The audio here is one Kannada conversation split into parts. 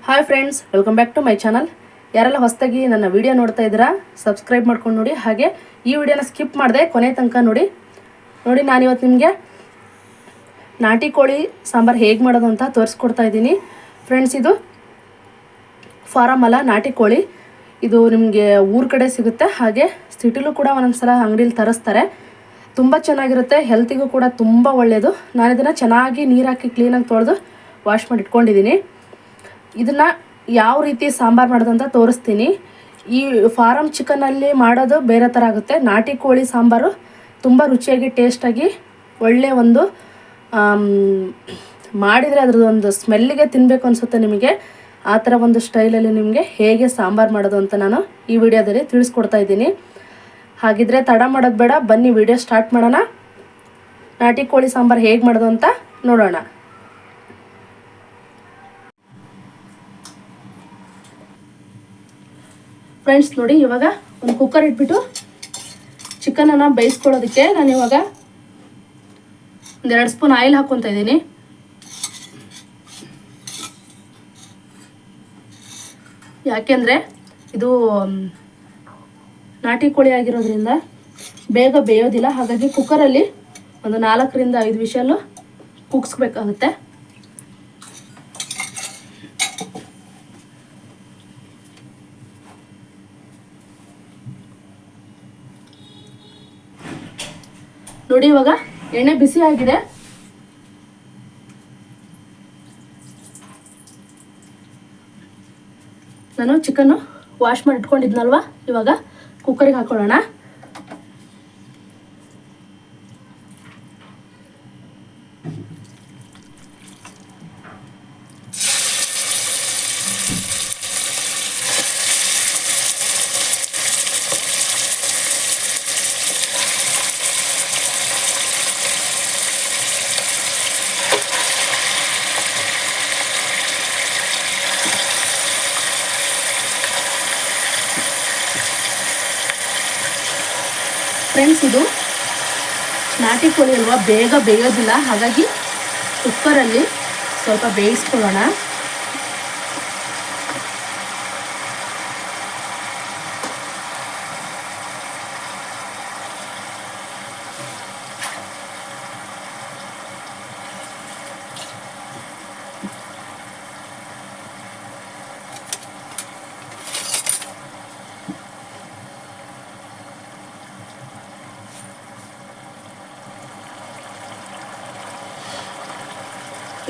Hi friends, welcome back to my channel. ಯಾರೆಲ್ಲ ಹೊಸದಾಗಿ ನನ್ನ ವಿಡಿಯೋ ನೋಡ್ತಾ ಇದ್ದೀರಾ ಸಬ್ಸ್ಕ್ರೈಬ್ ಮಾಡ್ಕೊಂಡು ನೋಡಿ. ಹಾಗೆ ಈ ವಿಡಿಯೋನ ಸ್ಕಿಪ್ ಮಾಡಿದೆ ಕೊನೆ ತನಕ ನೋಡಿ. ನಾನಿವತ್ತು ನಿಮಗೆ ನಾಟಿ ಕೋಳಿ ಸಾಂಬಾರು ಹೇಗೆ ಮಾಡೋದು ಅಂತ ತೋರಿಸ್ಕೊಡ್ತಾ ಇದ್ದೀನಿ ಫ್ರೆಂಡ್ಸ್. ಇದು ಫಾರಮ್ ಅಲ್ಲ, ನಾಟಿ ಕೋಳಿ. ಇದು ನಿಮಗೆ ಊರ ಕಡೆ ಸಿಗುತ್ತೆ, ಹಾಗೆ ಸಿಟಿಲೂ ಕೂಡ ಒಂದೊಂದು ಸಲ ಅಂಗಡೀಲಿ ತರಿಸ್ತಾರೆ. ತುಂಬ ಚೆನ್ನಾಗಿರುತ್ತೆ, ಹೆಲ್ತಿಗೂ ಕೂಡ ತುಂಬ ಒಳ್ಳೆಯದು. ನಾನಿದನ್ನು ಚೆನ್ನಾಗಿ ನೀರು ಹಾಕಿ ಕ್ಲೀನಾಗಿ ತೊಳೆದು ವಾಶ್ ಮಾಡಿ ಇಟ್ಕೊಂಡಿದ್ದೀನಿ. ಇದನ್ನು ಯಾವ ರೀತಿ ಸಾಂಬಾರು ಮಾಡೋದು ಅಂತ ತೋರಿಸ್ತೀನಿ. ಈ ಫಾರಮ್ ಚಿಕನಲ್ಲಿ ಮಾಡೋದು ಬೇರೆ ಥರ ಆಗುತ್ತೆ. ನಾಟಿ ಕೋಳಿ ಸಾಂಬಾರು ತುಂಬ ರುಚಿಯಾಗಿ ಟೇಸ್ಟಾಗಿ ಒಳ್ಳೆಯ ಒಂದು ಮಾಡಿದರೆ ಅದ್ರದ್ದು ಒಂದು ಸ್ಮೆಲ್ಲಿಗೆ ತಿನ್ನಬೇಕು ಅನಿಸುತ್ತೆ ನಿಮಗೆ. ಆ ಥರ ಒಂದು ಸ್ಟೈಲಲ್ಲಿ ನಿಮಗೆ ಹೇಗೆ ಸಾಂಬಾರು ಮಾಡೋದು ಅಂತ ನಾನು ಈ ವಿಡಿಯೋದಲ್ಲಿ ತಿಳಿಸ್ಕೊಡ್ತಾ ಇದ್ದೀನಿ. ಹಾಗಿದ್ರೆ ತಡ ಮಾಡೋದು ಬೇಡ, ಬನ್ನಿ ವಿಡಿಯೋ ಸ್ಟಾರ್ಟ್ ಮಾಡೋಣ. ನಾಟಿ ಕೋಳಿ ಸಾಂಬಾರು ಹೇಗೆ ಮಾಡೋದು ಅಂತ ನೋಡೋಣ. ಫ್ರೆಂಡ್ಸ್ ನೋಡಿ, ಇವಾಗ ಒಂದು ಕುಕ್ಕರ್ ಇಟ್ಬಿಟ್ಟು ಚಿಕನನ್ನು ಬೇಯಿಸ್ಕೊಳ್ಳೋದಕ್ಕೆ ನಾನು ಇವಾಗ ಒಂದು 2 ಸ್ಪೂನ್ ಆಯಿಲ್ ಹಾಕ್ಕೊತಾ ಇದ್ದೀನಿ. ಯಾಕೆಂದರೆ ಇದು ನಾಟಿ ಕೋಳಿ ಆಗಿರೋದ್ರಿಂದ ಬೇಗ ಬೇಯೋದಿಲ್ಲ. ಹಾಗಾಗಿ ಕುಕ್ಕರಲ್ಲಿ ಒಂದು 4ರಿಂದ 5 ವಿಷಲು ಕೂಗಿಸ್ಬೇಕಾಗುತ್ತೆ. ನೋಡಿ, ಇವಾಗ ಎಣ್ಣೆ ಬಿಸಿ ಆಗಿದೆ. ನಾನು ಚಿಕನ್ನು ವಾಶ್ ಮಾಡಿ ಇಟ್ಕೊಂಡಿದ್ನಲ್ವ, ಇವಾಗ ಕುಕ್ಕರಿಗೆ ಹಾಕೊಳ್ಳೋಣ. ಫ್ರೆಂಡ್ಸ್, ಇದು ನಾಟಿ ಕೋಳಿ ಅಲ್ವಾ, ಬೇಗ ಬೇಯೋದಿಲ್ಲ. ಹಾಗಾಗಿ ಕುಕ್ಕರಲ್ಲಿ ಸ್ವಲ್ಪ ಬೇಯಿಸ್ಕೊಳ್ಳೋಣ.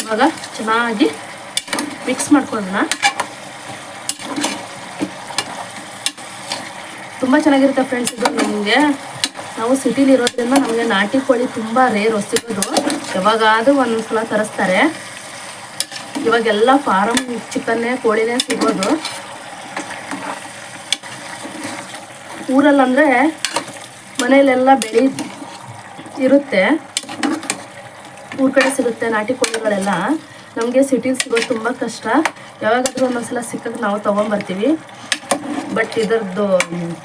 ಇವಾಗ ಚೆನ್ನಾಗಿ ಮಿಕ್ಸ್ ಮಾಡ್ಕೊಳ್ಳೋಣ. ತುಂಬ ಚೆನ್ನಾಗಿರುತ್ತೆ ಫ್ರೆಂಡ್ಸ್. ಇದು ನಮಗೆ, ನಾವು ಸಿಟಿಲಿ ಇರೋದ್ರಿಂದ ನಮಗೆ ನಾಟಿ ಕೋಳಿ ತುಂಬ ರೇರ್ ಸಿಗೋದು. ಯಾವಾಗಾದರೂ ಒಂದೊಂದ್ಸಲ ತರಿಸ್ತಾರೆ. ಇವಾಗೆಲ್ಲ ಫಾರಮ್ ಚಿಕನ್ನೇ ಕೋಳಿನೇ ಸಿಗೋದು. ಊರಲ್ಲಂದರೆ ಮನೆಯಲ್ಲೆಲ್ಲ ಬೆಳೆ ಇರುತ್ತೆ, ಊರ ಕಡೆ ಸಿಗುತ್ತೆ ನಾಟಿ ಕೋಳಿಗಳೆಲ್ಲ. ನಮಗೆ ಸಿಟಿಲಿ ಸಿಗೋದು ತುಂಬ ಕಷ್ಟ. ಯಾವಾಗಾದರೂ ಒಂದೊಂದ್ಸಲ ಸಿಕ್ಕಾಗ ನಾವು ತೊಗೊಂಬರ್ತೀವಿ. ಬಟ್ ಇದರದ್ದು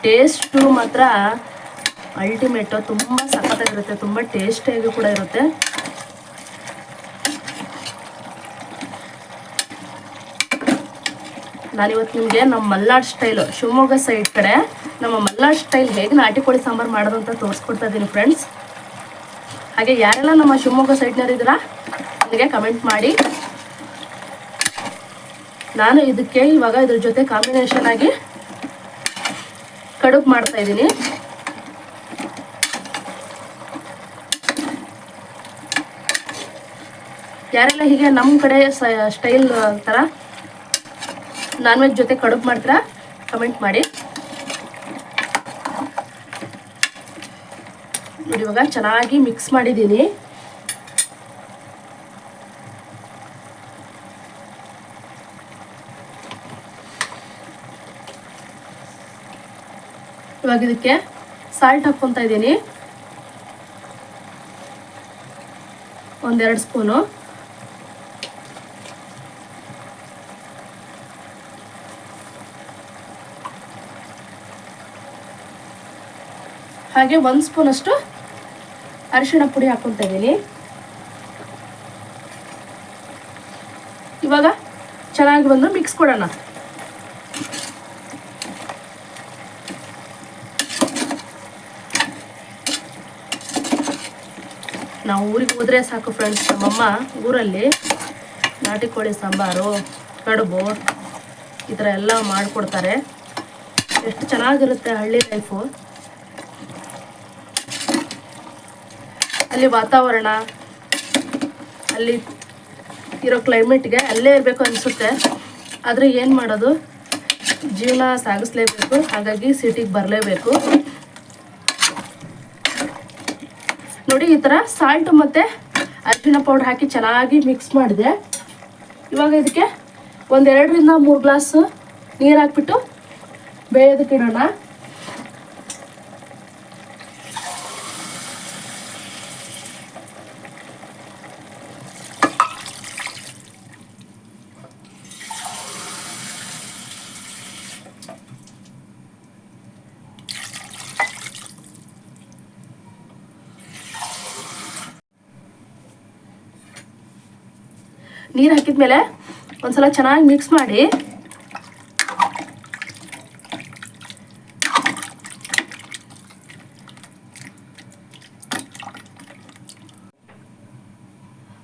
ಟೇಸ್ಟು ಮಾತ್ರ ಅಲ್ಟಿಮೇಟು, ತುಂಬ ಸಖತ್ತಾಗಿರುತ್ತೆ, ತುಂಬ ಟೇಸ್ಟಿಯಾಗಿ ಕೂಡ ಇರುತ್ತೆ. ನಾನಿವತ್ತು ನಿಮಗೆ ನಮ್ಮ ಮಲ್ನಾಡು ಸ್ಟೈಲು, ಶಿವಮೊಗ್ಗ ಸೈಡ್ ಕಡೆ ನಮ್ಮ ಮಲ್ನಾಡು ಸ್ಟೈಲ್ ಹೇಗೆ ನಾಟಿ ಕೋಳಿ ಸಾಂಬಾರು ಮಾಡೋದು ಅಂತ ತೋರಿಸ್ಕೊಡ್ತಾ ಇದ್ದೀನಿ ಫ್ರೆಂಡ್ಸ್. ಹಾಗೆ ಯಾರೆಲ್ಲ ನಮ್ಮ ಶಿವಮೊಗ್ಗ ಸೈಡ್ನವ್ರು ಇದ್ದೀರಾ ನನಗೆ ಕಮೆಂಟ್ ಮಾಡಿ. ನಾನು ಇದಕ್ಕೆ ಇವಾಗ ಇದ್ರ ಜೊತೆ ಕಾಂಬಿನೇಷನ್ ಆಗಿ ಕಡುಬು ಮಾಡ್ತಾ ಇದ್ದೀನಿ. ಯಾರೆಲ್ಲ ಹೀಗೆ ನಮ್ಮ ಕಡೆ ಸ್ಟೈಲ್ ಥರ ನಾನ್ ವೆಜ್ ಜೊತೆ ಕಡುಬು ಮಾಡ್ತೀರಾ ಕಮೆಂಟ್ ಮಾಡಿ. ನೋಡಿ, ಇವಾಗ ಚೆನ್ನಾಗಿ ಮಿಕ್ಸ್ ಮಾಡಿದ್ದೀನಿ. ಇವಾಗ ಇದಕ್ಕೆ ಸಾಲ್ಟ್ ಹಾಕ್ಕೊತಾ ಇದ್ದೀನಿ, 1-2 ಸ್ಪೂನು. ಹಾಗೆ 1 ಸ್ಪೂನ್ ಅಷ್ಟು ಅರಿಶಿಣ ಪುಡಿ ಹಾಕ್ಕೊತಾ ಇದ್ದೀನಿ. ಇವಾಗ ಚೆನ್ನಾಗಿ ಬಂದು ಮಿಕ್ಸ್ ಕೊಡೋಣ. ನಾವು ಊರಿಗೆ ಹೋದರೆ ಸಾಕು ಫ್ರೆಂಡ್ಸ್, ನಮ್ಮಮ್ಮ ಊರಲ್ಲಿ ನಾಟಿ ಕೋಳಿ ಸಾಂಬಾರು, ಕಡುಬು ಈ ಥರ ಎಲ್ಲ ಮಾಡಿಕೊಡ್ತಾರೆ. ಎಷ್ಟು ಚೆನ್ನಾಗಿರುತ್ತೆ ಹಳ್ಳಿ ಲೈಫು. ಅಲ್ಲಿ ವಾತಾವರಣ, ಅಲ್ಲಿ ಇರೋ ಕ್ಲೈಮೇಟ್ಗೆ ಅಲ್ಲೇ ಇರಬೇಕು ಅನಿಸುತ್ತೆ. ಆದರೆ ಏನು ಮಾಡೋದು, ಜೀವನ ಸಾಗಿಸ್ಲೇಬೇಕು, ಹಾಗಾಗಿ ಸಿಟಿಗೆ ಬರಲೇಬೇಕು. ನೋಡಿ ಈ ಥರ ಸಾಲ್ಟು ಮತ್ತು ಅರಿಶಿಣ ಪೌಡ್ರ್ ಹಾಕಿ ಚೆನ್ನಾಗಿ ಮಿಕ್ಸ್ ಮಾಡಿದೆ. ಇವಾಗ ಇದಕ್ಕೆ 1-2 ರಿಂದ 3 ಗ್ಲಾಸು ನೀರು ಹಾಕ್ಬಿಟ್ಟು ಬೇಯೋದಕ್ಕೆ ಇಡೋಣ. ನೀರು ಹಾಕಿದ್ಮೇಲೆ ಒಂದ್ಸಲ ಚೆನ್ನಾಗಿ ಮಿಕ್ಸ್ ಮಾಡಿ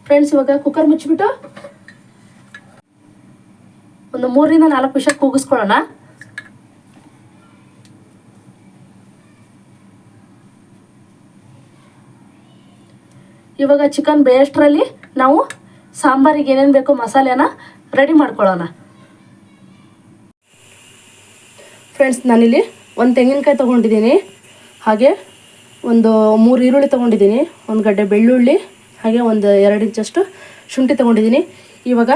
ಫ್ರೆಂಡ್ಸ್, ಇವಾಗ ಕುಕ್ಕರ್ ಮುಚ್ಚಿಬಿಟ್ಟು ಒಂದು 3 ರಿಂದ 4 ವಿಷಲ್ ಕೂಗಿಸ್ಕೊಳ್ಳೋಣ. ಇವಾಗ ಚಿಕನ್ ಬೇಯಷ್ಟರಲ್ಲಿ ನಾವು ಸಾಂಬಾರಿಗೆ ಏನೇನು ಬೇಕೋ ಮಸಾಲೆನ ರೆಡಿ ಮಾಡ್ಕೊಳ್ಳೋಣ. ಫ್ರೆಂಡ್ಸ್, ನಾನಿಲ್ಲಿ 1 ತೆಂಗಿನಕಾಯಿ ತೊಗೊಂಡಿದ್ದೀನಿ, ಹಾಗೆ ಒಂದು 3 ಈರುಳ್ಳಿ ತೊಗೊಂಡಿದ್ದೀನಿ, 1 ಗಡ್ಡೆ ಬೆಳ್ಳುಳ್ಳಿ, ಹಾಗೆ ಒಂದು 2 ಇಂಚಷ್ಟು ಶುಂಠಿ ತೊಗೊಂಡಿದ್ದೀನಿ. ಇವಾಗ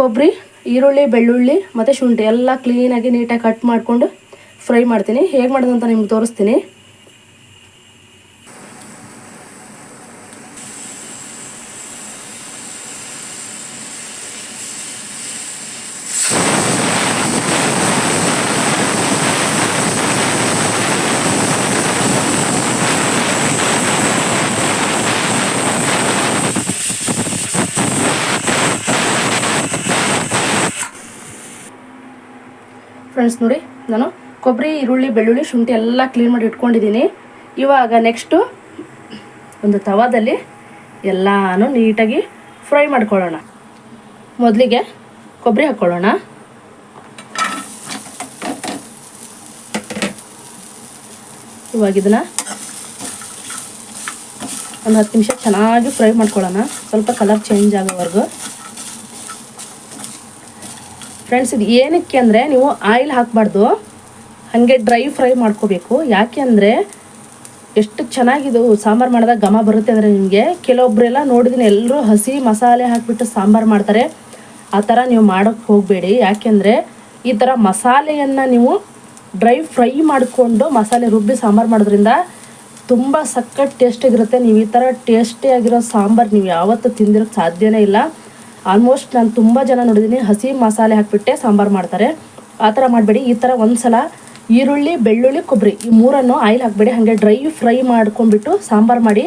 ಕೊಬ್ಬರಿ, ಈರುಳ್ಳಿ, ಬೆಳ್ಳುಳ್ಳಿ ಮತ್ತು ಶುಂಠಿ ಎಲ್ಲ ಕ್ಲೀನಾಗಿ ನೀಟಾಗಿ ಕಟ್ ಮಾಡಿಕೊಂಡು ಫ್ರೈ ಮಾಡ್ತೀನಿ. ಹೇಗೆ ಮಾಡೋದು ಅಂತ ನಿಮ್ಗೆ ತೋರಿಸ್ತೀನಿ. ಫ್ರೆಂಡ್ಸ್ ನೋಡಿ, ನಾನು ಕೊಬ್ಬರಿ, ಈರುಳ್ಳಿ, ಬೆಳ್ಳುಳ್ಳಿ, ಶುಂಠಿ ಎಲ್ಲ ಕ್ಲೀನ್ ಮಾಡಿ ಇಟ್ಕೊಂಡಿದ್ದೀನಿ. ಇವಾಗ ನೆಕ್ಸ್ಟು ಒಂದು ತವಾದಲ್ಲಿ ಎಲ್ಲನೂ ನೀಟಾಗಿ ಫ್ರೈ ಮಾಡ್ಕೊಳ್ಳೋಣ. ಮೊದಲಿಗೆ ಕೊಬ್ಬರಿ ಹಾಕ್ಕೊಳ್ಳೋಣ. ಇವಾಗ ಇದನ್ನು ಒಂದು 10 ನಿಮಿಷ ಚೆನ್ನಾಗಿ ಫ್ರೈ ಮಾಡ್ಕೊಳ್ಳೋಣ, ಸ್ವಲ್ಪ ಕಲರ್ ಚೇಂಜ್ ಆಗೋವರೆಗೂ. ಫ್ರೆಂಡ್ಸ್, ಇದು ಏನಕ್ಕೆ ಅಂದರೆ ನೀವು ಆಯಿಲ್ ಹಾಕಬಾರ್ದು, ಹಾಗೆ ಡ್ರೈ ಫ್ರೈ ಮಾಡ್ಕೋಬೇಕು. ಯಾಕೆ ಅಂದರೆ ಎಷ್ಟು ಚೆನ್ನಾಗಿದು ಸಾಂಬಾರು ಮಾಡಿದಾಗ ಘಮ ಬರುತ್ತೆ ಅಂದರೆ ನಿಮಗೆ. ಕೆಲವೊಬ್ಬರೆಲ್ಲ ನೋಡಿದ್ದೀನಿ, ಎಲ್ಲರೂ ಹಸಿ ಮಸಾಲೆ ಹಾಕಿಬಿಟ್ಟು ಸಾಂಬಾರು ಮಾಡ್ತಾರೆ. ಆ ಥರ ನೀವು ಮಾಡೋಕ್ಕೆ ಹೋಗಬೇಡಿ. ಯಾಕೆಂದರೆ ಈ ಥರ ಮಸಾಲೆಯನ್ನು ನೀವು ಡ್ರೈ ಫ್ರೈ ಮಾಡಿಕೊಂಡು ಮಸಾಲೆ ರುಬ್ಬಿ ಸಾಂಬಾರು ಮಾಡೋದ್ರಿಂದ ತುಂಬ ಸಖತ್ ಟೇಸ್ಟಿಯಾಗಿರುತ್ತೆ. ನೀವು ಈ ಥರ ಟೇಸ್ಟಿಯಾಗಿರೋ ಸಾಂಬಾರು ನೀವು ಯಾವತ್ತೂ ತಿಂದಿರೋಕ್ಕೆ ಸಾಧ್ಯನೇ ಇಲ್ಲ. ಆಲ್ಮೋಸ್ಟ್ ನಾನು ತುಂಬ ಜನ ನೋಡಿದ್ದೀನಿ ಹಸಿ ಮಸಾಲೆ ಹಾಕಿಬಿಟ್ಟೆ ಸಾಂಬಾರು ಮಾಡ್ತಾರೆ. ಆ ಥರ ಮಾಡಬೇಡಿ. ಈ ಥರ ಒಂದು ಸಲ ಈರುಳ್ಳಿ, ಬೆಳ್ಳುಳ್ಳಿ, ಕೊಬ್ಬರಿ ಈ 3 ಆಯಿಲ್ ಹಾಕಬೇಡಿ, ಹಾಗೆ ಡ್ರೈ ಫ್ರೈ ಮಾಡ್ಕೊಂಡ್ಬಿಟ್ಟು ಸಾಂಬಾರು ಮಾಡಿ.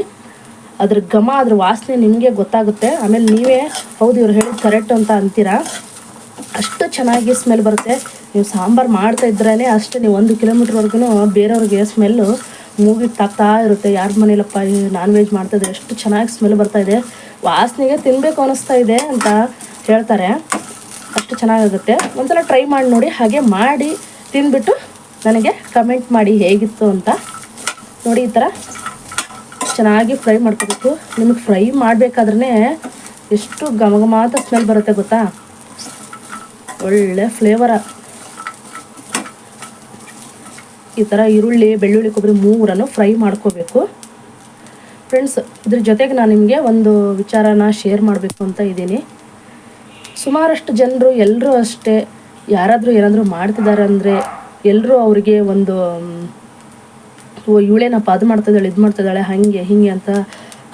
ಅದ್ರ ಘಮ, ಅದ್ರ ವಾಸನೆ ನಿಮಗೆ ಗೊತ್ತಾಗುತ್ತೆ. ಆಮೇಲೆ ನೀವೇ ಹೌದು ಇವ್ರು ಹೇಳಿದ್ದು ಕರೆಕ್ಟ್ ಅಂತ ಅಂತೀರಾ. ಅಷ್ಟು ಚೆನ್ನಾಗಿ ಸ್ಮೆಲ್ ಬರುತ್ತೆ. ನೀವು ಸಾಂಬಾರು ಮಾಡ್ತಾ ಇದ್ರೇ ಅಷ್ಟೇ, ನೀವು 1 ಕಿಲೋಮೀಟ್ರ್ವರೆಗೂ ಬೇರೆಯವ್ರಿಗೆ ಸ್ಮೆಲ್ಲು ಮೂಗಿಗೆ ತಾಕ್ತಾ ಇರುತ್ತೆ. ಯಾರ ಮನೇಲಪ್ಪ ನಾನ್ ವೆಜ್ ಮಾಡ್ತಾಯಿದ್ರೆ ಎಷ್ಟು ಚೆನ್ನಾಗಿ ಸ್ಮೆಲ್ ಬರ್ತಾಯಿದೆ, ವಾಸನೆಗೆ ತಿನ್ನಬೇಕು ಅನ್ನಿಸ್ತಾ ಇದೆ ಅಂತ ಹೇಳ್ತಾರೆ. ಅಷ್ಟು ಚೆನ್ನಾಗಾಗುತ್ತೆ. ಒಂದ್ಸಲ ಟ್ರೈ ಮಾಡಿ ನೋಡಿ. ಹಾಗೆ ಮಾಡಿ ತಿಂದ್ಬಿಟ್ಟು ನನಗೆ ಕಮೆಂಟ್ ಮಾಡಿ ಹೇಗಿತ್ತು ಅಂತ. ನೋಡಿ, ಈ ಥರ ಚೆನ್ನಾಗಿ ಫ್ರೈ ಮಾಡ್ಕೋಬೇಕು. ನಿಮಗೆ ಫ್ರೈ ಮಾಡಬೇಕಾದ್ರೇ ಎಷ್ಟು ಘಮಘಮಾತ ಸ್ಮೆಲ್ ಬರುತ್ತೆ ಗೊತ್ತಾ, ಒಳ್ಳೆ ಫ್ಲೇವರ. ಈ ಥರ ಈರುಳ್ಳಿ, ಬೆಳ್ಳುಳ್ಳಿ, ಕೊಬ್ಬರಿ 3 ಫ್ರೈ ಮಾಡ್ಕೋಬೇಕು. ಫ್ರೆಂಡ್ಸ್, ಇದ್ರ ಜೊತೆಗೆ ನಾನು ನಿಮಗೆ ಒಂದು ವಿಚಾರನ ಶೇರ್ ಮಾಡಬೇಕು ಅಂತ ಇದ್ದೀನಿ. ಸುಮಾರಷ್ಟು ಜನರು ಎಲ್ಲರೂ ಅಷ್ಟೇ, ಯಾರಾದರೂ ಏನಾದರೂ ಮಾಡ್ತಿದ್ದಾರೆ ಅಂದರೆ ಎಲ್ಲರೂ ಅವರಿಗೆ ಒಂದು ಇವಳೇನಪ್ಪ ಅದು ಮಾಡ್ತಿದ್ದಾಳೆ, ಇದು ಮಾಡ್ತಿದ್ದಾಳೆ, ಹಾಗೆ ಹೀಗೆ ಅಂತ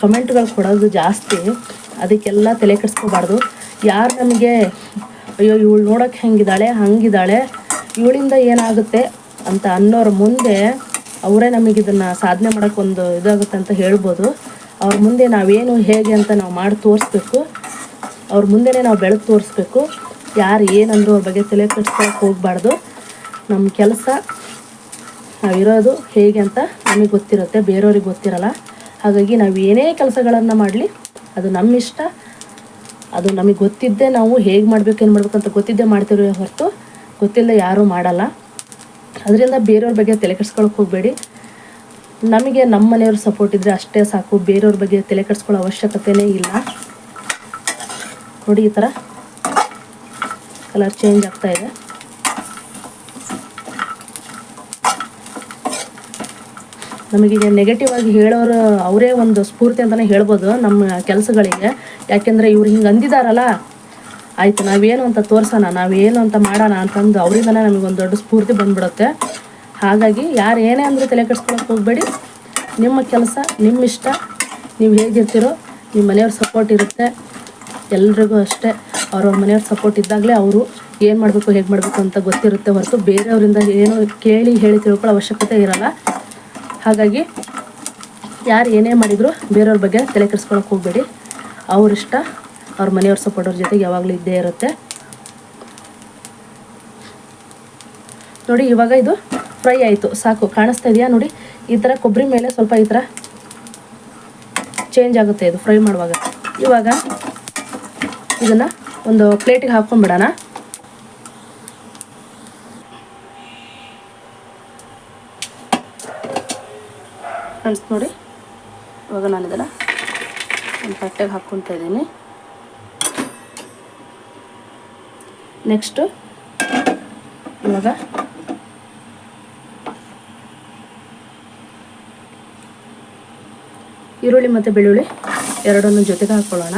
ಕಮೆಂಟ್ಗಳು ಕೊಡೋದು ಜಾಸ್ತಿ. ಅದಕ್ಕೆಲ್ಲ ತಲೆ ಕೆಡಿಸ್ಕೋಬಾರ್ದು. ಯಾರು ನಮಗೆ ಅಯ್ಯೋ ಇವಳು ನೋಡೋಕ್ಕೆ ಹೆಂಗಿದ್ದಾಳೆ, ಹಂಗಿದ್ದಾಳೆ, ಇವಳಿಂದ ಏನಾಗುತ್ತೆ ಅಂತ ಅನ್ನೋರ ಮುಂದೆ ಅವರೇ ನಮಗಿದನ್ನು ಸಾಧನೆ ಮಾಡೋಕ್ಕೆ ಒಂದು ಇದಾಗುತ್ತೆ ಅಂತ ಹೇಳ್ಬೋದು. ಅವ್ರ ಮುಂದೆ ನಾವೇನು ಹೇಗೆ ಅಂತ ನಾವು ಮಾಡಿ ತೋರಿಸ್ಬೇಕು. ಅವ್ರ ಮುಂದೆನೇ ನಾವು ಬೆಳೆದು ತೋರಿಸ್ಬೇಕು. ಯಾರು ಏನಂದ್ರು ಅವ್ರ ಬಗ್ಗೆ ತಲೆ ಕೆಡ್ಸ್ಕೊಳಕ್ಕೆ ಹೋಗಬಾರ್ದು. ನಮ್ಮ ಕೆಲಸ ನಾವಿರೋದು ಹೇಗೆ ಅಂತ ನಮಗೆ ಗೊತ್ತಿರುತ್ತೆ, ಬೇರೆಯವ್ರಿಗೆ ಗೊತ್ತಿರಲ್ಲ. ಹಾಗಾಗಿ ನಾವು ಏನೇ ಕೆಲಸಗಳನ್ನು ಮಾಡಲಿ ಅದು ನಮ್ಮ ಇಷ್ಟ, ಅದು ನಮಗೆ ಗೊತ್ತಿದ್ದೇ ನಾವು ಹೇಗೆ ಮಾಡಬೇಕು ಏನು ಮಾಡಬೇಕು ಅಂತ ಗೊತ್ತಿದ್ದೇ ಮಾಡ್ತೀವಿ ಹೊರತು ಗೊತ್ತಿಲ್ಲದೆ ಯಾರೂ ಮಾಡಲ್ಲ. ಅದರಿಂದ ಬೇರೆಯವ್ರ ಬಗ್ಗೆ ತಲೆ ಕೆಡ್ಸ್ಕೊಳಕ್ಕೆ ಹೋಗಬೇಡಿ. ನಮಗೆ ನಮ್ಮ ಮನೆಯವ್ರ ಸಪೋರ್ಟ್ ಇದ್ದರೆ ಅಷ್ಟೇ ಸಾಕು, ಬೇರೆಯವ್ರ ಬಗ್ಗೆ ತಲೆ ಕೆಡ್ಸ್ಕೊಳ್ಳೋ ಅವಶ್ಯಕತೆಯೇ ಇಲ್ಲ. ನೋಡಿ ಈ ಥರ ಕಲರ್ ಚೇಂಜ್ ಆಗ್ತಾಯಿದೆ. ನಮಗೀಗ ನೆಗೆಟಿವ್ ಆಗಿ ಹೇಳೋರು ಅವರೇ ಒಂದು ಸ್ಫೂರ್ತಿ ಅಂತಲೇ ಹೇಳ್ಬೋದು ನಮ್ಮ ಕೆಲಸಗಳಿಗೆ. ಯಾಕೆಂದರೆ ಇವ್ರು ಹಿಂಗೆ ಅಂದಿದ್ದಾರಲ್ಲ, ಆಯಿತು ನಾವೇನು ಅಂತ ತೋರಿಸೋಣ, ನಾವೇನು ಅಂತ ಮಾಡೋಣ ಅಂತಂದು ಅವರಿಂದನೇ ನಮಗೊಂದು ದೊಡ್ಡ ಸ್ಫೂರ್ತಿ ಬಂದ್ಬಿಡುತ್ತೆ. ಹಾಗಾಗಿ ಯಾರು ಏನೇ ಅಂದರೂ ತಲೆ ಕೆಡ್ಸ್ಕೊಳಕ್ಕೆ ಹೋಗಬೇಡಿ. ನಿಮ್ಮ ಕೆಲಸ ನಿಮ್ಮ ಇಷ್ಟ, ನೀವು ಹೇಗಿರ್ತೀರೋ ನಿಮ್ಮ ಮನೆಯವ್ರ ಸಪೋರ್ಟ್ ಇರುತ್ತೆ. ಎಲ್ರಿಗೂ ಅಷ್ಟೇ ಅವ್ರವ್ರ ಮನೆಯವ್ರ ಸಪೋರ್ಟ್ ಇದ್ದಾಗಲೇ ಅವರು ಏನು ಮಾಡಬೇಕು ಹೇಗೆ ಮಾಡಬೇಕು ಅಂತ ಗೊತ್ತಿರುತ್ತೆ ಹೊರತು ಬೇರೆಯವರಿಂದ ಏನೋ ಕೇಳಿ ಹೇಳಿ ತಿಳ್ಕೊಳ್ಳೋ ಅವಶ್ಯಕತೆ ಇರಲ್ಲ. ಹಾಗಾಗಿ ಯಾರು ಏನೇ ಮಾಡಿದರೂ ಬೇರೆಯವ್ರ ಬಗ್ಗೆ ತಲೆ ಕೆಡ್ಸ್ಕೊಳಕ್ಕೆ ಹೋಗಬೇಡಿ. ಅವ್ರಿಷ್ಟ, ಅವ್ರ ಮನೆಯವ್ರ ಸಪೋರ್ಟ್ ಅವ್ರ ಜೊತೆಗೆ ಯಾವಾಗಲೂ ಇದ್ದೇ ಇರುತ್ತೆ. ನೋಡಿ ಇವಾಗ ಇದು ಫ್ರೈ ಆಯಿತು, ಸಾಕು. ಕಾಣಿಸ್ತಾ ಇದೆಯಾ ನೋಡಿ, ಈ ಥರ ಕೊಬ್ಬರಿ ಮೇಲೆ ಸ್ವಲ್ಪ ಈ ಥರ ಚೇಂಜ್ ಆಗುತ್ತೆ ಇದು ಫ್ರೈ ಮಾಡುವಾಗ. ಇವಾಗ ಇದನ್ನು ಒಂದು ಪ್ಲೇಟಿಗೆ ಹಾಕ್ಕೊಂಡ್ಬಿಡೋಣ. ಫ್ರೆಂಡ್ಸ್ ನೋಡಿ, ಇವಾಗ ನಾನು ಇದನ್ನು ಒಂದು ತಟ್ಟೆಗೆ ಹಾಕ್ಕೊತಾ ಇದ್ದೀನಿ. ನೆಕ್ಸ್ಟು ಇವಾಗ ಈರುಳ್ಳಿ ಮತ್ತು ಬೆಳ್ಳುಳ್ಳಿ ಎರಡನ್ನೂ ಜೊತೆಗೆ ಹಾಕ್ಕೊಳ್ಳೋಣ.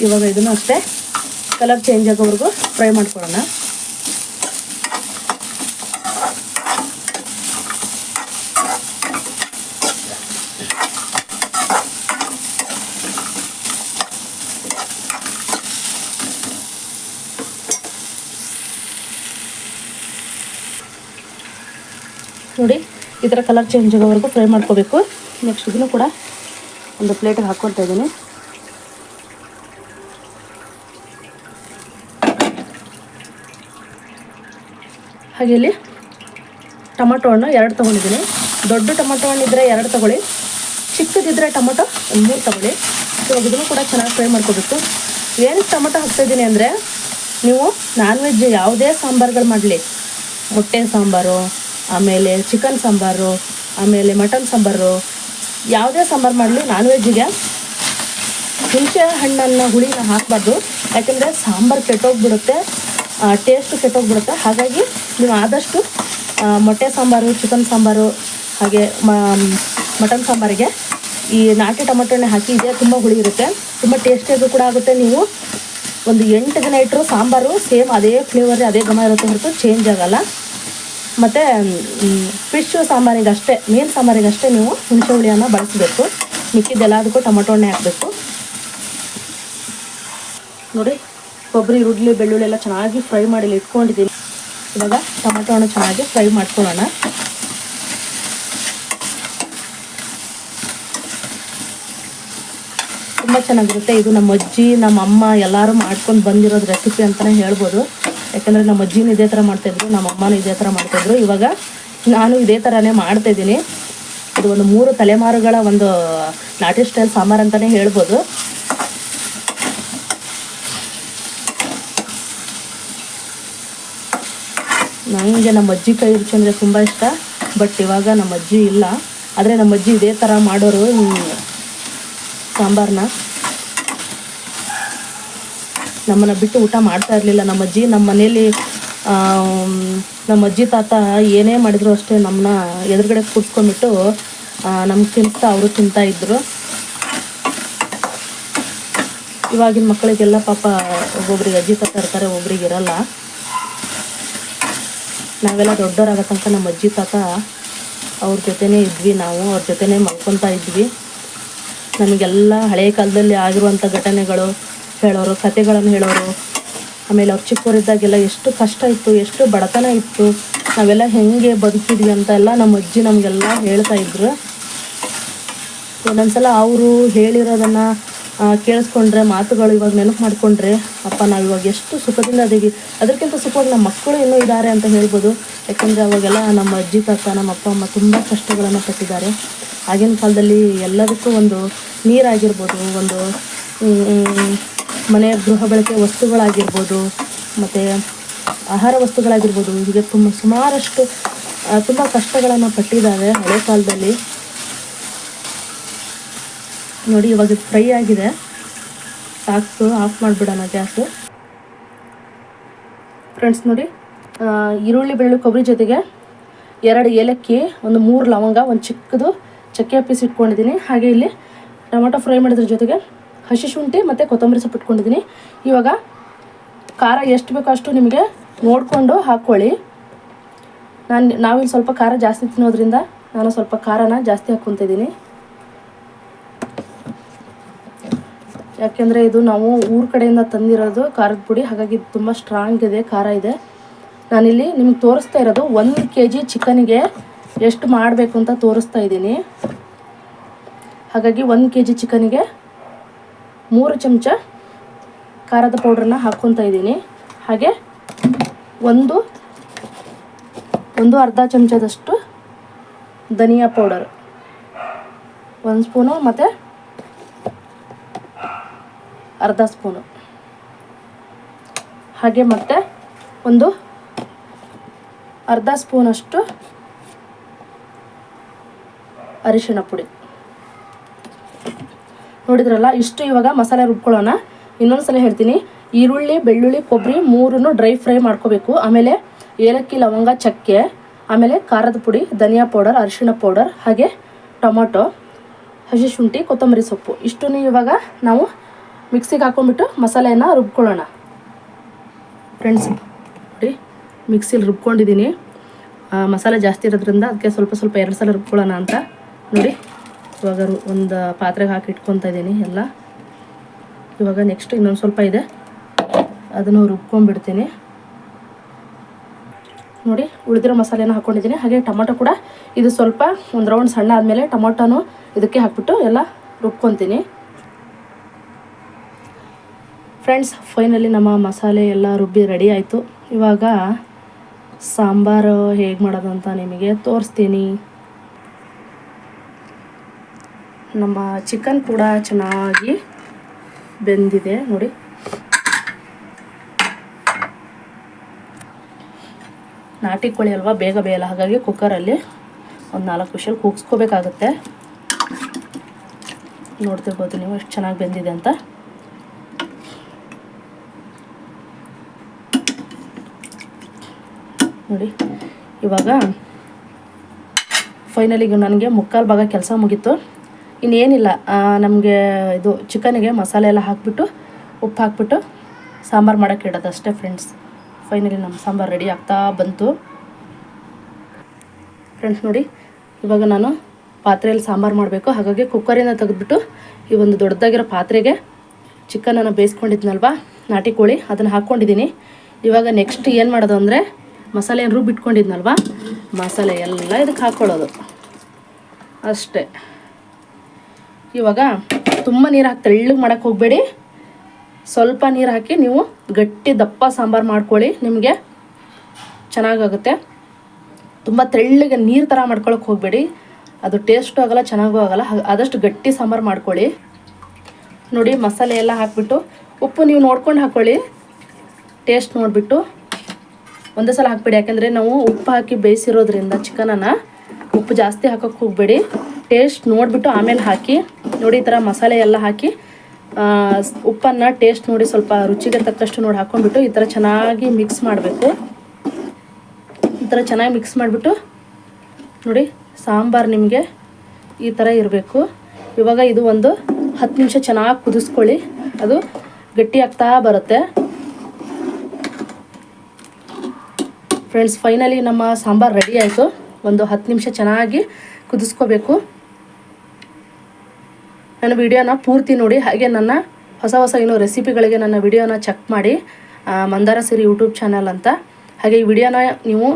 ಇವಾಗ ಇದನ್ನು ಅಷ್ಟೇ ಕಲರ್ ಚೇಂಜ್ ಆಗೋವರೆಗೂ ಫ್ರೈ ಮಾಡ್ಕೊಳ್ಳೋಣ. ನೋಡಿ ಈ ಥರ ಕಲರ್ ಚೇಂಜ್ ಆಗೋವರೆಗೂ ಫ್ರೈ ಮಾಡ್ಕೋಬೇಕು. ನೆಕ್ಸ್ಟ್ ಇದನ್ನು ಕೂಡ ಒಂದು ಪ್ಲೇಟಿಗೆ ಹಾಕ್ಕೊಳ್ತಾ ಇದ್ದೀನಿ. ಹಾಗೆ ಇಲ್ಲಿ ಟೊಮೊಟೊ ಹಣ್ಣು 2 ತೊಗೊಂಡಿದ್ದೀನಿ. ದೊಡ್ಡ ಟೊಮೊಟೊ ಹಣ್ಣಿದ್ರೆ 2 ತೊಗೊಳ್ಳಿ, ಚಿಕ್ಕದಿದ್ದರೆ ಟೊಮೊಟೊ ಒಂದು 3 ತೊಗೊಳ್ಳಿ. ಇವಾಗ ಇದನ್ನು ಕೂಡ ಚೆನ್ನಾಗಿ ಫ್ರೈ ಮಾಡ್ಕೋಬೇಕು. ಏನಕ್ಕೆ ಟೊಮೊಟೊ ಹಾಕ್ತಾಯಿದ್ದೀನಿ ಅಂದರೆ, ನೀವು ನಾನ್ ವೆಜ್ ಯಾವುದೇ ಸಾಂಬಾರುಗಳು ಮಾಡಲಿ, ಮೊಟ್ಟೆ ಸಾಂಬಾರು, ಆಮೇಲೆ ಚಿಕನ್ ಸಾಂಬಾರು, ಆಮೇಲೆ ಮಟನ್ ಸಾಂಬಾರು, ಯಾವುದೇ ಸಾಂಬಾರು ಮಾಡಲಿ ನಾನ್ ವೆಜ್ಜಿಗೆ ಹುಣಸೆ ಹಣ್ಣನ್ನು ಹುಳಿನ ಹಾಕಬಾರ್ದು. ಯಾಕೆಂದರೆ ಸಾಂಬಾರು ಕೆಟ್ಟೋಗ್ಬಿಡುತ್ತೆ, ಟೇಸ್ಟು ಕೆಟ್ಟೋಗ್ಬಿಡುತ್ತೆ. ಹಾಗಾಗಿ ನೀವು ಆದಷ್ಟು ಮೊಟ್ಟೆ ಸಾಂಬಾರು, ಚಿಕನ್ ಸಾಂಬಾರು, ಹಾಗೆ ಮಟನ್ ಸಾಂಬಾರಿಗೆ ಈ ನಾಟಿ ಟೊಮೊಟೊನೇ ಹಾಕಿ. ಇದೇ ತುಂಬ ಹುಳಿ ಇರುತ್ತೆ, ತುಂಬ ಟೇಸ್ಟಿಯಾಗೂ ಕೂಡ ಆಗುತ್ತೆ. ನೀವು ಒಂದು 8 ದಿನ ಇಟ್ಟರು ಸಾಂಬಾರು ಸೇಮ್ ಅದೇ ಫ್ಲೇವರ್ ಅದೇ ಘಮ ಇರುತ್ತೆ ಹೊರತು ಚೇಂಜ್ ಆಗೋಲ್ಲ. ಮತ್ತು ಫಿಶ್ ಸಾಂಬಾರಿಗಷ್ಟೇ, ಮೀನು ಸಾಂಬಾರಿಗಷ್ಟೇ ನೀವು ಹುಣಸೆ ಹುಳಿಯನ್ನು ಬಳಸಬೇಕು. ಮಿಕ್ಕಿದ್ದೆಲ್ಲದಕ್ಕೂ ಟೊಮೊಟೊ ಹಣ್ಣೆ ಹಾಕಬೇಕು. ನೋಡಿ ಕೊಬ್ಬರಿ, ಈರುಳ್ಳಿ, ಬೆಳ್ಳುಳ್ಳಿ ಎಲ್ಲ ಚೆನ್ನಾಗಿ ಫ್ರೈ ಮಾಡಿ ಇಟ್ಕೊಂಡಿದ್ದೀನಿ. ಇವಾಗ ಟೊಮೊಟೊ ಹಣ್ಣು ಚೆನ್ನಾಗಿ ಫ್ರೈ ಮಾಡ್ಕೊಳ್ಳೋಣ. ತುಂಬ ಚೆನ್ನಾಗಿರುತ್ತೆ ಇದು. ನಮ್ಮ ಅಜ್ಜಿ, ನಮ್ಮ ಅಮ್ಮ ಎಲ್ಲರೂ ಮಾಡ್ಕೊಂಡು ಬಂದಿರೋದು ರೆಸಿಪಿ ಅಂತಲೇ ಹೇಳ್ಬೋದು. ಯಾಕಂದರೆ ನಮ್ಮ ಅಜ್ಜಿನೂ ಇದೇ ಥರ ಮಾಡ್ತಾಯಿದ್ರು, ನಮ್ಮ ಅಮ್ಮನೂ ಇದೇ ಥರ ಮಾಡ್ತಾಯಿದ್ರು. ಇವಾಗ ನಾನು ಇದೇ ಥರನೇ ಮಾಡ್ತಾಯಿದ್ದೀನಿ. ಇದು ಒಂದು 3 ತಲೆಮಾರುಗಳ ಒಂದು ನಾಟಿ ಸ್ಟೈಲ್ ಸಾಂಬಾರು ಅಂತಲೇ ಹೇಳ್ಬೋದು. ನನಗೆ ನಮ್ಮ ಅಜ್ಜಿ ಕೈ ರುಚಿ ಅಂದರೆ ತುಂಬ ಇಷ್ಟ. ಬಟ್ ಇವಾಗ ನಮ್ಮ ಅಜ್ಜಿ ಇಲ್ಲ, ಆದರೆ ನಮ್ಮ ಅಜ್ಜಿ ಇದೇ ಥರ ಮಾಡೋರು ಸಾಂಬಾರನ್ನ. ನಮ್ಮನ್ನು ಬಿಟ್ಟು ಊಟ ಮಾಡ್ತಾ ಇರಲಿಲ್ಲ ನಮ್ಮ ಅಜ್ಜಿ. ನಮ್ಮ ಮನೇಲಿ ನಮ್ಮ ಅಜ್ಜಿ ತಾತ ಏನೇ ಮಾಡಿದ್ರು ಅಷ್ಟೇ ನಮ್ಮನ್ನ ಎದುರುಗಡೆ ಕೂತ್ಕೊಂಡ್ಬಿಟ್ಟು ನಮ್ಗೆ ತಿನ್ನಿಸ್ತಾ ಅವರು ತಿಂತಾಯಿದ್ರು. ಇವಾಗಿನ ಮಕ್ಕಳಿಗೆಲ್ಲ ಪಾಪ ಒಬ್ಬೊಬ್ರಿಗೆ ಅಜ್ಜಿ ತಾತ ಇರ್ತಾರೆ, ಒಬ್ರಿಗೆ ಇರಲ್ಲ. ನಾವೆಲ್ಲ ದೊಡ್ಡವರಾಗೋ ತನಕ ನಮ್ಮ ಅಜ್ಜಿ ತಾತ ಅವ್ರ ಜೊತೆನೇ ಇದ್ವಿ, ನಾವು ಅವ್ರ ಜೊತೆನೇ ಮಲ್ಕೊತಾ ಇದ್ವಿ. ನಮಗೆಲ್ಲ ಹಳೆಯ ಕಾಲದಲ್ಲಿ ಆಗಿರುವಂಥ ಘಟನೆಗಳು ಹೇಳೋರು, ಕತೆಗಳನ್ನು ಹೇಳೋರು. ಆಮೇಲೆ ಅವ್ರು ಚಿಕ್ಕವರಿದ್ದಾಗೆಲ್ಲ ಎಷ್ಟು ಕಷ್ಟ ಇತ್ತು, ಎಷ್ಟು ಬಡತನ ಇತ್ತು, ನಾವೆಲ್ಲ ಹೆಂಗೆ ಬದುಕಿದ್ವಿ ಅಂತ ಎಲ್ಲ ನಮ್ಮ ಅಜ್ಜಿ ನಮಗೆಲ್ಲ ಹೇಳ್ತಾಯಿದ್ರು. ಒಂದೊಂದ್ಸಲ ಅವರು ಹೇಳಿರೋದನ್ನು ಕೇಳಿಸ್ಕೊಂಡ್ರೆ, ಮಾತುಗಳು ಇವಾಗ ನೆನಪು ಮಾಡಿಕೊಂಡ್ರೆ, ಅಪ್ಪ ನಾವು ಇವಾಗ ಎಷ್ಟು ಸುಖದಿಂದ ಅದೀವಿ, ಅದಕ್ಕಿಂತ ಸುಖವಾಗಿ ನಮ್ಮ ಮಕ್ಕಳು ಇನ್ನೂ ಇದ್ದಾರೆ ಅಂತ ಹೇಳ್ಬೋದು. ಯಾಕೆಂದರೆ ಅವಾಗೆಲ್ಲ ನಮ್ಮ ಅಜ್ಜಿ ತಾತ, ನಮ್ಮ ಅಪ್ಪ ಅಮ್ಮ ತುಂಬ ಕಷ್ಟಗಳನ್ನು ಪಟ್ಟಿದ್ದಾರೆ. ಆಗಿನ ಕಾಲದಲ್ಲಿ ಎಲ್ಲದಕ್ಕೂ ಒಂದು ನೀರಾಗಿರ್ಬೋದು, ಒಂದು ಮನೆಯ ಗೃಹ ಬಳಕೆ ವಸ್ತುಗಳಾಗಿರ್ಬೋದು, ಮತ್ತು ಆಹಾರ ವಸ್ತುಗಳಾಗಿರ್ಬೋದು, ಹೀಗೆ ಸುಮಾರಷ್ಟು ತುಂಬ ಕಷ್ಟಗಳನ್ನು ಪಟ್ಟಿದ್ದಾರೆ ಹಳೆ ಕಾಲದಲ್ಲಿ. ನೋಡಿ ಇವಾಗ ಫ್ರೈ ಆಗಿದೆ, ಸಾಕು, ಆಫ್ ಮಾಡಿಬಿಡೋಣ ಗ್ಯಾಸು. ಫ್ರೆಂಡ್ಸ್ ನೋಡಿ, ಈರುಳ್ಳಿ ಬೆಳ್ಳುಳ್ಳಿ ಕೊಬ್ಬರಿ ಜೊತೆಗೆ 2 ಏಲಕ್ಕಿ, ಒಂದು 3 ಲವಂಗ, ಒಂದು ಚಿಕ್ಕದು ಚಕ್ಕೆ ಪೀಸ್ ಇಟ್ಕೊಂಡಿದ್ದೀನಿ. ಹಾಗೆ ಇಲ್ಲಿ ಟೊಮೊಟೊ ಫ್ರೈ ಮಾಡಿದ್ರ ಜೊತೆಗೆ ಹಸಿ ಶುಂಠಿ ಮತ್ತು ಕೊತ್ತಂಬರಿ ಸೊಪ್ಪು ಇಟ್ಕೊಂಡಿದ್ದೀನಿ. ಇವಾಗ ಖಾರ ಎಷ್ಟು ಬೇಕೋ ಅಷ್ಟು ನಿಮಗೆ ನೋಡಿಕೊಂಡು ಹಾಕ್ಕೊಳ್ಳಿ. ನಾವಿಲ್ಲಿ ಸ್ವಲ್ಪ ಖಾರ ಜಾಸ್ತಿ ತಿನ್ನೋದ್ರಿಂದ ನಾನು ಸ್ವಲ್ಪ ಖಾರನ ಜಾಸ್ತಿ ಹಾಕ್ಕೊತಿದ್ದೀನಿ. ಯಾಕೆಂದರೆ ಇದು ನಾವು ಊರ ಕಡೆಯಿಂದ ತಂದಿರೋದು ಖಾರದ ಪುಡಿ, ಹಾಗಾಗಿ ತುಂಬ ಸ್ಟ್ರಾಂಗ್ ಇದೆ, ಖಾರ ಇದೆ. ನಾನಿಲ್ಲಿ ನಿಮ್ಗೆ ತೋರಿಸ್ತಾ ಇರೋದು 1 kg ಚಿಕನ್ಗೆ ಎಷ್ಟು ಮಾಡಬೇಕು ಅಂತ ತೋರಿಸ್ತಾ ಇದ್ದೀನಿ. ಹಾಗಾಗಿ 1 kg ಚಿಕನ್ಗೆ 3 ಚಮಚ ಖಾರದ ಪೌಡ್ರನ್ನ ಹಾಕ್ಕೊತಾ ಇದ್ದೀನಿ. ಹಾಗೆ ಒಂದು ಅರ್ಧ ಚಮಚದಷ್ಟು ಧನಿಯಾ ಪೌಡರ್, 1 ಸ್ಪೂನು ಮತ್ತು ಅರ್ಧ ಸ್ಪೂನು, ಹಾಗೆ ಮತ್ತು ಒಂದು ಅರ್ಧ ಸ್ಪೂನಷ್ಟು ಅರಿಶಿಣ ಪುಡಿ. ನೋಡಿದ್ರಲ್ಲ, ಇಷ್ಟು ಇವಾಗ ಮಸಾಲೆ ರುಬ್ಕೊಳ್ಳೋಣ. ಇನ್ನೊಂದು ಸಲ ಹೇಳ್ತೀನಿ, ಈರುಳ್ಳಿ ಬೆಳ್ಳುಳ್ಳಿ ಕೊಬ್ಬರಿ 3 ಡ್ರೈ ಫ್ರೈ ಮಾಡ್ಕೋಬೇಕು. ಆಮೇಲೆ ಏಲಕ್ಕಿ ಲವಂಗ ಚಕ್ಕೆ, ಆಮೇಲೆ ಖಾರದ ಪುಡಿ, ಧನಿಯಾ ಪೌಡರ್, ಅರಿಶಿಣ ಪೌಡರ್, ಹಾಗೆ ಟೊಮೊಟೊ, ಹಸಿ ಶುಂಠಿ, ಕೊತ್ತಂಬರಿ ಸೊಪ್ಪು, ಇಷ್ಟನ್ನು ಇವಾಗ ನಾವು ಮಿಕ್ಸಿಗೆ ಹಾಕ್ಕೊಂಡ್ಬಿಟ್ಟು ಮಸಾಲೆಯನ್ನು ರುಬ್ಕೊಳ್ಳೋಣ. ಫ್ರೆಂಡ್ಸ್ ನೋಡಿ, ಮಿಕ್ಸಿಲಿ ರುಬ್ಕೊಂಡಿದ್ದೀನಿ. ಮಸಾಲೆ ಜಾಸ್ತಿ ಇರೋದ್ರಿಂದ ಅದಕ್ಕೆ ಸ್ವಲ್ಪ 2 ಸಲ ರುಬ್ಕೊಳ್ಳೋಣ ಅಂತ. ನೋಡಿ ಇವಾಗ ಒಂದು ಪಾತ್ರೆಗೆ ಹಾಕಿ ಇಟ್ಕೊತಾ ಇದ್ದೀನಿ ಎಲ್ಲ. ಇವಾಗ ನೆಕ್ಸ್ಟ್ ಇನ್ನೊಂದು ಸ್ವಲ್ಪ ಇದೆ, ಅದನ್ನು ರುಬ್ಕೊಂಡ್ಬಿಡ್ತೀನಿ. ನೋಡಿ ಉಳಿದಿರೋ ಮಸಾಲೆನ ಹಾಕ್ಕೊಂಡಿದ್ದೀನಿ. ಹಾಗೆ ಟೊಮೊಟೊ ಕೂಡ ಇದು ಸ್ವಲ್ಪ ಒಂದು ರೌಂಡ್ ಸಣ್ಣ ಆದಮೇಲೆ ಟೊಮೊಟೊನು ಇದಕ್ಕೆ ಹಾಕ್ಬಿಟ್ಟು ಎಲ್ಲ ರುಬ್ಕೊತೀನಿ. ಫ್ರೆಂಡ್ಸ್ ಫೈನಲಿ ನಮ್ಮ ಮಸಾಲೆ ಎಲ್ಲ ರುಬ್ಬಿ ರೆಡಿ ಆಯಿತು. ಇವಾಗ ಸಾಂಬಾರು ಹೇಗೆ ಮಾಡೋದು ಅಂತ ನಿಮಗೆ ತೋರಿಸ್ತೀನಿ. ನಮ್ಮ ಚಿಕನ್ ಕೂಡ ಚೆನ್ನಾಗಿ ಬೆಂದಿದೆ ನೋಡಿ. ನಾಟಿ ಕೋಳಿ ಅಲ್ವಾ, ಬೇಗ ಬೇಯಲ್ಲ, ಹಾಗಾಗಿ ಕುಕ್ಕರಲ್ಲಿ ಒಂದು 4 ವಿಷಲ್ ಕೂಗಿಸ್ಕೋಬೇಕಾಗತ್ತೆ. ನೋಡ್ತಿರ್ಬೋದು ನೀವು ಎಷ್ಟು ಚೆನ್ನಾಗಿ ಬೆಂದಿದೆ ಅಂತ. ನೋಡಿ ಇವಾಗ ಫೈನಲಿ ನನಗೆ 3/4 ಭಾಗ ಕೆಲಸ ಮುಗೀತು. ಇನ್ನೇನಿಲ್ಲ, ನಮಗೆ ಇದು ಚಿಕನಿಗೆ ಮಸಾಲೆ ಎಲ್ಲ ಹಾಕಿಬಿಟ್ಟು ಉಪ್ಪು ಹಾಕ್ಬಿಟ್ಟು ಸಾಂಬಾರು ಮಾಡೋಕ್ಕೆ ಇಡೋದು ಅಷ್ಟೇ ಫ್ರೆಂಡ್ಸ್. ಫೈನಲಿ ನಮ್ಮ ಸಾಂಬಾರು ರೆಡಿ ಆಗ್ತಾ ಬಂತು. ಫ್ರೆಂಡ್ಸ್ ನೋಡಿ, ಇವಾಗ ನಾನು ಪಾತ್ರೆಯಲ್ಲಿ ಸಾಂಬಾರು ಮಾಡಬೇಕು. ಹಾಗಾಗಿ ಕುಕ್ಕರಿಂದ ತೆಗೆದುಬಿಟ್ಟು ಈ ಒಂದು ದೊಡ್ಡದಾಗಿರೋ ಪಾತ್ರೆಗೆ ಚಿಕನನ್ನು ಬೇಯಿಸ್ಕೊಂಡಿದ್ನಲ್ವ ನಾಟಿ ಕೋಳಿ, ಅದನ್ನು ಹಾಕ್ಕೊಂಡಿದ್ದೀನಿ. ಇವಾಗ ನೆಕ್ಸ್ಟ್ ಏನು ಮಾಡೋದು ಅಂದರೆ, ಮಸಾಲೆ ಏನು ರುಬ್ಬಿಟ್ಕೊಂಡಿದ್ನಲ್ವ, ಮಸಾಲೆ ಎಲ್ಲ ಇದಕ್ಕೆ ಹಾಕ್ಕೊಳ್ಳೋದು ಅಷ್ಟೇ. ಇವಾಗ ತುಂಬ ನೀರು ಹಾಕಿ ತೆಳ್ಳಗೆ ಮಾಡೋಕ್ಕೆ ಹೋಗಬೇಡಿ, ಸ್ವಲ್ಪ ನೀರು ಹಾಕಿ ನೀವು ಗಟ್ಟಿ ದಪ್ಪ ಸಾಂಬಾರು ಮಾಡ್ಕೊಳ್ಳಿ, ನಿಮಗೆ ಚೆನ್ನಾಗಾಗುತ್ತೆ. ತುಂಬ ತೆಳ್ಳಗೆ ನೀರು ಥರ ಮಾಡ್ಕೊಳಕ್ಕೆ ಹೋಗಬೇಡಿ, ಅದು ಟೇಸ್ಟು ಆಗೋಲ್ಲ, ಚೆನ್ನಾಗೂ ಆಗೋಲ್ಲ. ಆದಷ್ಟು ಗಟ್ಟಿ ಸಾಂಬಾರು ಮಾಡ್ಕೊಳ್ಳಿ. ನೋಡಿ ಮಸಾಲೆ ಎಲ್ಲ ಹಾಕಿಬಿಟ್ಟು ಉಪ್ಪು ನೀವು ನೋಡ್ಕೊಂಡು ಹಾಕ್ಕೊಳ್ಳಿ, ಟೇಸ್ಟ್ ನೋಡಿಬಿಟ್ಟು ಒಂದೇ ಸಲ ಹಾಕ್ಬೇಡಿ. ಯಾಕೆಂದರೆ ನಾವು ಉಪ್ಪು ಹಾಕಿ ಬೇಯಿಸಿರೋದ್ರಿಂದ ಚಿಕನನ್ನು ಉಪ್ಪು ಜಾಸ್ತಿ ಹಾಕೋಕ್ಕೆ ಹೋಗಬೇಡಿ, ಟೇಸ್ಟ್ ನೋಡಿಬಿಟ್ಟು ಆಮೇಲೆ ಹಾಕಿ. ನೋಡಿ ಈ ಥರ ಮಸಾಲೆ ಎಲ್ಲ ಹಾಕಿ ಉಪ್ಪನ್ನು ಟೇಸ್ಟ್ ನೋಡಿ ಸ್ವಲ್ಪ ರುಚಿಗೆ ತಕ್ಕಷ್ಟು ನೋಡಿ ಹಾಕ್ಕೊಂಡ್ಬಿಟ್ಟು ಈ ಥರ ಚೆನ್ನಾಗಿ ಮಿಕ್ಸ್ ಮಾಡಬೇಕು. ಈ ಥರ ಚೆನ್ನಾಗಿ ಮಿಕ್ಸ್ ಮಾಡಿಬಿಟ್ಟು ನೋಡಿ ಸಾಂಬಾರು ನಿಮಗೆ ಈ ಥರ ಇರಬೇಕು. ಇವಾಗ ಇದು ಒಂದು 10 ನಿಮಿಷ ಚೆನ್ನಾಗಿ ಕುದಿಸ್ಕೊಳ್ಳಿ, ಅದು ಗಟ್ಟಿ ಆಗ್ತಾ ಬರುತ್ತೆ. ಫ್ರೆಂಡ್ಸ್ ಫೈನಲಿ ನಮ್ಮ ಸಾಂಬಾರು ರೆಡಿ ಆಯಿತು. ಒಂದು 10 ನಿಮಿಷ ಚೆನ್ನಾಗಿ ಕುದಿಸ್ಕೋಬೇಕು. ನನ್ನ ವಿಡಿಯೋನ ಪೂರ್ತಿ ನೋಡಿ, ಹಾಗೆ ನನ್ನ ಹೊಸ ಇನ್ನೂ ರೆಸಿಪಿಗಳಿಗೆ ನನ್ನ ವಿಡಿಯೋನ ಚೆಕ್ ಮಾಡಿ, ಮಂದಾರ ಸಿರಿ ಯೂಟ್ಯೂಬ್ ಚಾನಲ್ ಅಂತ. ಹಾಗೆ ಈ ವಿಡಿಯೋನ ನೀವು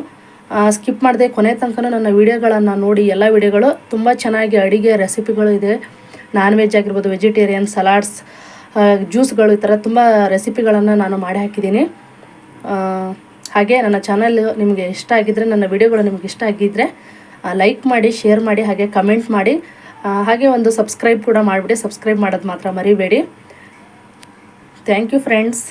ಸ್ಕಿಪ್ ಮಾಡದೆ ಕೊನೆ ತನಕ ನನ್ನ ವೀಡಿಯೋಗಳನ್ನು ನೋಡಿ. ಎಲ್ಲ ವೀಡಿಯೋಗಳು ತುಂಬ ಚೆನ್ನಾಗಿ ಅಡುಗೆ ರೆಸಿಪಿಗಳು ಇದೆ. ನಾನ್ ವೆಜ್ ಆಗಿರ್ಬೋದು, ವೆಜಿಟೇರಿಯನ್, ಸಲಾಡ್ಸ್, ಜ್ಯೂಸ್ಗಳು, ಈ ಥರ ತುಂಬ ರೆಸಿಪಿಗಳನ್ನು ನಾನು ಮಾಡಿ ಹಾಕಿದ್ದೀನಿ. ಹಾಗೆ ನನ್ನ ಚಾನಲ್ ನಿಮಗೆ ಇಷ್ಟ ಆಗಿದ್ದರೆ, ನನ್ನ ವಿಡಿಯೋಗಳು ನಿಮಗೆ ಇಷ್ಟ ಆಗಿದ್ದರೆ ಲೈಕ್ ಮಾಡಿ, ಶೇರ್ ಮಾಡಿ, ಹಾಗೆ ಕಮೆಂಟ್ ಮಾಡಿ, ಹಾಗೆ ಒಂದು ಸಬ್ಸ್ಕ್ರೈಬ್ ಕೂಡ ಮಾಡಿಬಿಡಿ. ಸಬ್ಸ್ಕ್ರೈಬ್ ಮಾಡೋದು ಮಾತ್ರ ಮರಿಬೇಡಿ. Thank you friends.